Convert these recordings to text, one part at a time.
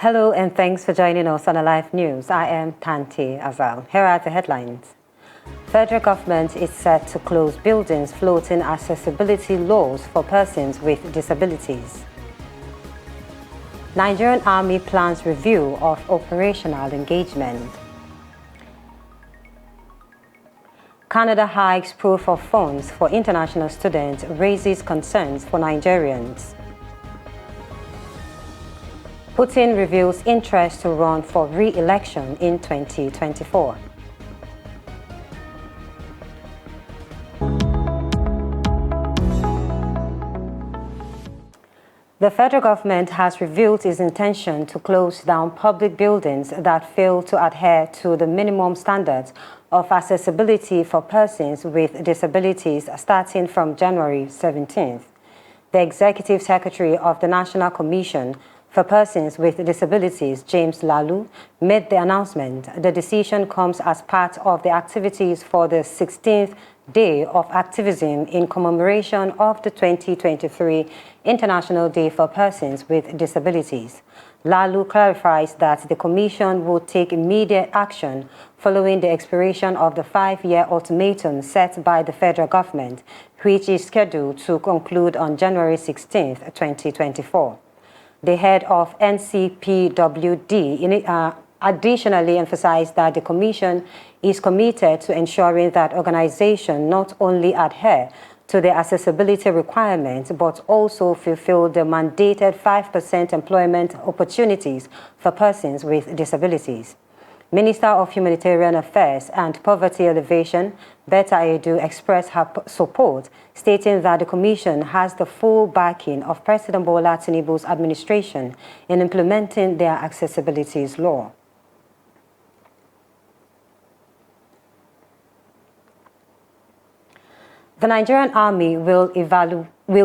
Hello and thanks for joining us on Alive News. I am Tanti Azal. Here are the headlines. Federal government is set to close buildings flouting accessibility laws for persons with disabilities. Nigerian Army plans review of operational engagement. Canada hikes proof of funds for international students raises concerns for Nigerians. Putin reveals interest to run for re-election in 2024. The federal government has revealed its intention to close down public buildings that fail to adhere to the minimum standards of accessibility for persons with disabilities starting from January 17th. The Executive Secretary of the National Commission for Persons with Disabilities, James Lalu, made the announcement. The decision comes as part of the activities for the 16th Day of Activism in commemoration of the 2023 International Day for Persons with Disabilities. Lalu clarifies that the Commission will take immediate action following the expiration of the 5-year ultimatum set by the federal government, which is scheduled to conclude on January 16, 2024. The head of Ncpwd additionally emphasized that the Commission is committed to ensuring that organizations not only adhere to the accessibility requirements but also fulfill the mandated 5% employment opportunities for persons with disabilities. Minister of Humanitarian Affairs and Poverty Alleviation, Betta Edu, expressed her support, stating that the Commission has the full backing of President Bola Tinubu's administration in implementing their accessibilities law. The Nigerian Army will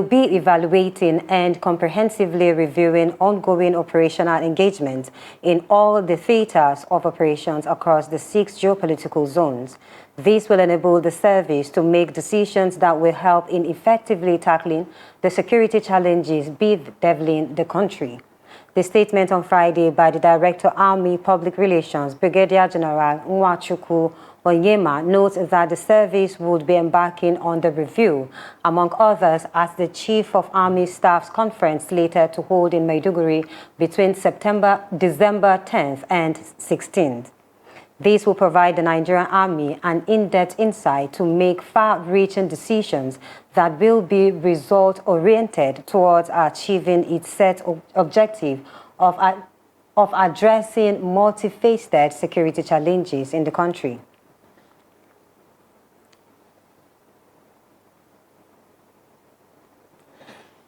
be evaluating and comprehensively reviewing ongoing operational engagement in all the theaters of operations across the 6 geopolitical zones. This will enable the service to make decisions that will help in effectively tackling the security challenges bedeviling the country. The statement on Friday by the Director Army Public Relations, Brigadier General Nwachukwu Onyema, notes that the service would be embarking on the review, among others, at the Chief of Army Staff's conference slated to hold in Maiduguri between December 10th and 16th. This will provide the Nigerian Army an in-depth insight to make far-reaching decisions that will be result-oriented towards achieving its set objective of addressing multifaceted security challenges in the country.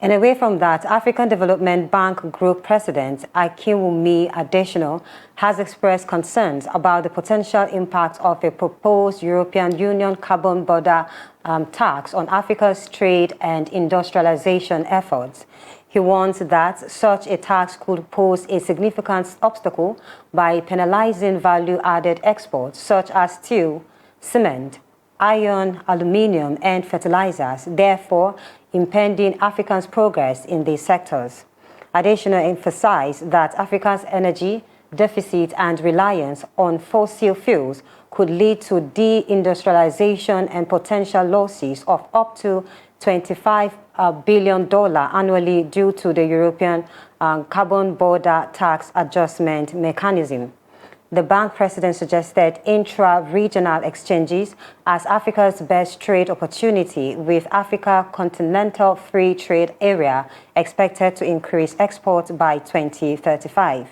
And away from that, African Development Bank Group President Akinwumi Adesina has expressed concerns about the potential impact of a proposed European Union carbon border tax on Africa's trade and industrialization efforts. He warns that such a tax could pose a significant obstacle by penalizing value-added exports such as steel, cement, iron, aluminium, and fertilizers, therefore impeding Africa's progress in these sectors. Adesina emphasized that Africa's energy deficit and reliance on fossil fuels could lead to deindustrialization and potential losses of up to $25 billion annually due to the European carbon border tax adjustment mechanism. The bank president suggested intra-regional exchanges as Africa's best trade opportunity, with Africa Continental Free Trade Area expected to increase exports by 2035.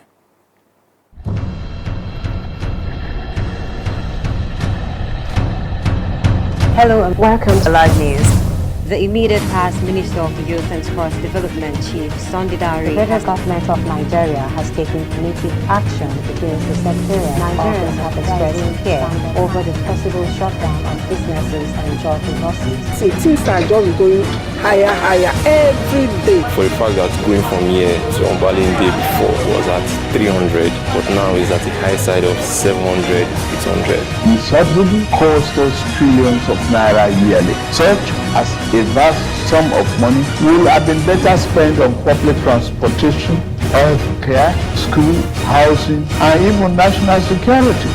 Hello and welcome to Live News. The immediate past Minister of Youth and Sports Development Chief Sondidari, the federal government of Nigeria has taken punitive action against the sectarian. Nigerians have expressed fear over the possible shutdown of businesses and job losses. See, things are just going higher every day. For the fact that going from here to Umbaling day before was at 300, but now is at the high side of 700, 800. The subsidy costs us trillions of naira yearly. Such as a vast sum of money will have been better spent on public transportation, health care, school, housing, and even national security.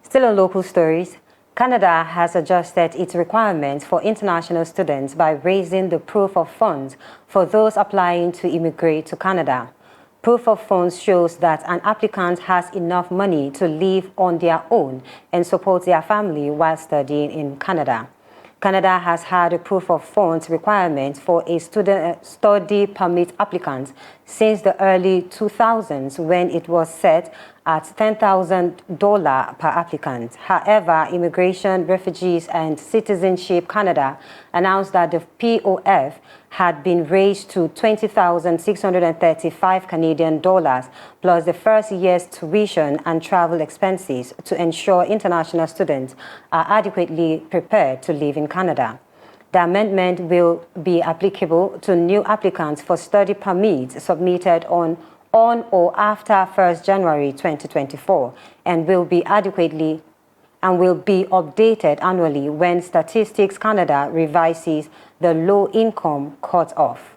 Still on local stories, Canada has adjusted its requirements for international students by raising the proof of funds for those applying to immigrate to Canada. Proof of funds shows that an applicant has enough money to live on their own and support their family while studying in Canada. Canada has had a proof of funds requirement for a student study permit applicant since the early 2000s, when it was set at $10,000 per applicant. However, Immigration, Refugees and Citizenship Canada announced that the POF had been raised to $20,635 Canadian dollars plus the first year's tuition and travel expenses to ensure international students are adequately prepared to live in Canada. The amendment will be applicable to new applicants for study permits submitted on or after 1st January 2024 and will be updated annually when Statistics Canada revises the low-income cutoff.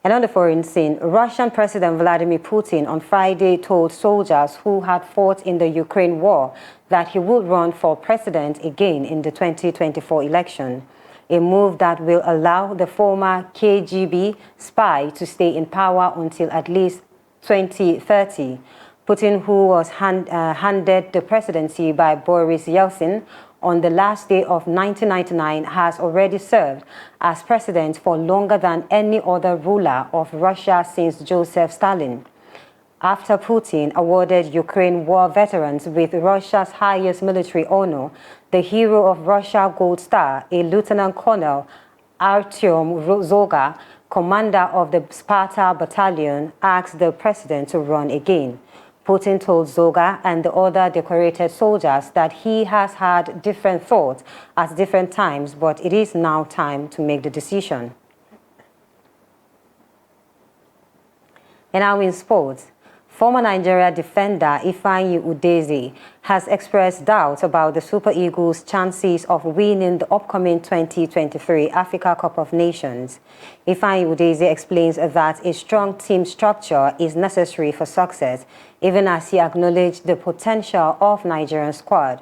And on the foreign scene, Russian President Vladimir Putin on Friday told soldiers who had fought in the Ukraine war that he would run for president again in the 2024 election, a move that will allow the former KGB spy to stay in power until at least 2030. Putin, who was handed the presidency by Boris Yeltsin on the last day of 1999, has already served as president for longer than any other ruler of Russia since Joseph Stalin. After Putin awarded Ukraine war veterans with Russia's highest military honor, the Hero of Russia Gold Star, a Lieutenant Colonel Artyom Zoga, commander of the Sparta Battalion, asked the president to run again. Putin told Zoga and the other decorated soldiers that he has had different thoughts at different times, but it is now time to make the decision. And now in sports, former Nigeria defender Ifeanyi Udeze has expressed doubt about the Super Eagles' chances of winning the upcoming 2023 Africa Cup of Nations. Ifeanyi Udeze explains that a strong team structure is necessary for success, even as he acknowledged the potential of Nigerian squad.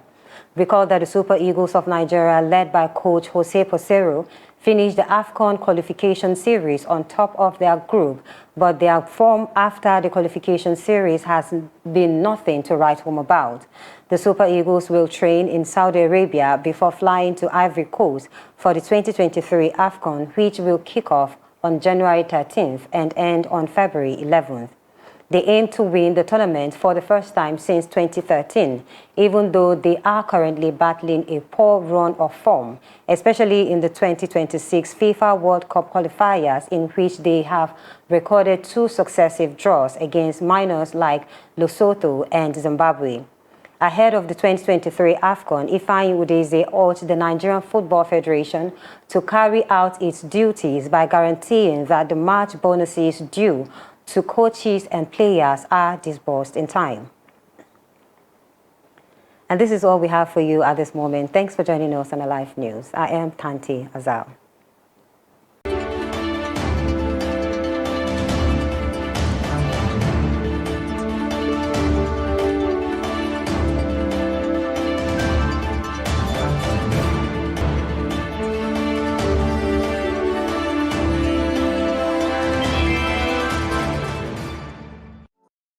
Recall that the Super Eagles of Nigeria, led by coach Jose Posero, finished the AFCON qualification series on top of their group, but their form after the qualification series has been nothing to write home about. The Super Eagles will train in Saudi Arabia before flying to Ivory Coast for the 2023 AFCON, which will kick off on January 13th and end on February 11th. They aim to win the tournament for the first time since 2013, even though they are currently battling a poor run of form, especially in the 2026 FIFA World Cup qualifiers, in which they have recorded 2 successive draws against minors like Lesotho and Zimbabwe. Ahead of the 2023 AFCON, Ifeanyi Udeze urged the Nigerian Football Federation to carry out its duties by guaranteeing that the match bonuses due to coaches and players are disbursed in time. And this is all we have for you at this moment. Thanks for joining us on Alive News. I am Tanti Azal.